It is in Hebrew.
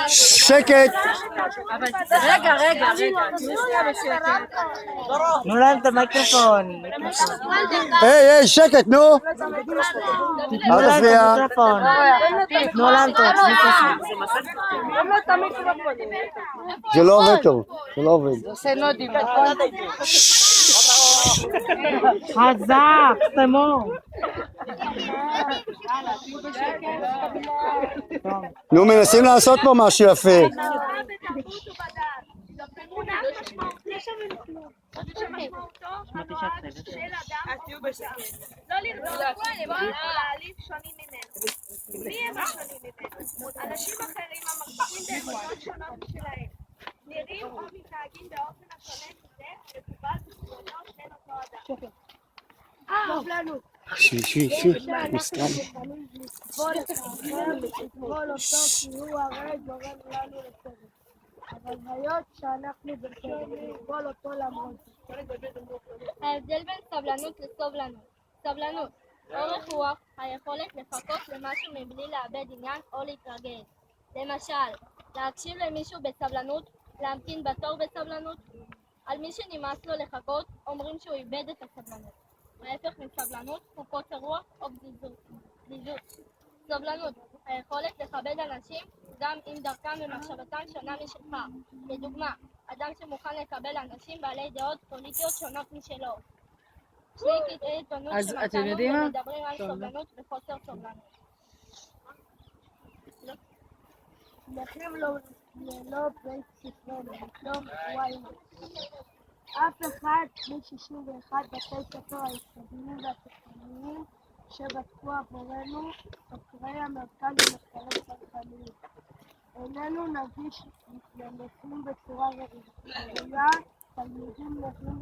שקט. רגע, תהיו שנייה בשקט. תנו להם את המיקרופון. היי, שקט, נו. תנו אל להם את תפריע. המיקרופון. תנו להם את המיקרופון. זה לא עובד טוב, זה לא עובד. עושה נודים, נכון? חזק, סתמו. נו, מנסים לעשות פה משהו יפה. לא לרדוף, להעליב שונים ממנו. מי הם השונים ממנו? אנשים אחרים המרגישים באמונות שונות משלהם. נראים או מתנהגים באופן השונה מזה המקובל בסגנונו של אותו אדם. סובלנות. שבי, מוסכם. לסבול אותו כי הוא הרי גורם לנו לסבל. אבל היות שאנחנו בסדר, לסבול אותו למרות. ההבדל בין סבלנות לסובלנות. סבלנות, אורך רוח, היכולת לחכות למשהו מבלי לאבד עניין או להתרגש. למשל, להקשיב למישהו בסבלנות, להמתין בתור בסבלנות. על מי שנמאס לו לחכות, אומרים שהוא איבד את הסבלנות. ההפך מסבלנות הוא קוצר רוח או בדידות. סובלנות, היכולת לכבד אנשים גם אם דרכם ומחשבתם שונה משלך. לדוגמה, אדם שמוכן לקבל אנשים בעלי דעות פוליטיות שונות משלו. שני קטעי עיתונות אז אתם שמצאנו יודעים מה? ומדברים על סובלנות וחוסר סובלנות. שמחים ללא בית ספרנו, בתום וואימה. אף אחד מ-61 בתי ספר היסודיים והתיכוניים שבדקו עבורנו חוקרי המרכז למחקרים צרכניים. איננו נגיש לנכים בצורה ראויה, תלמידים נכים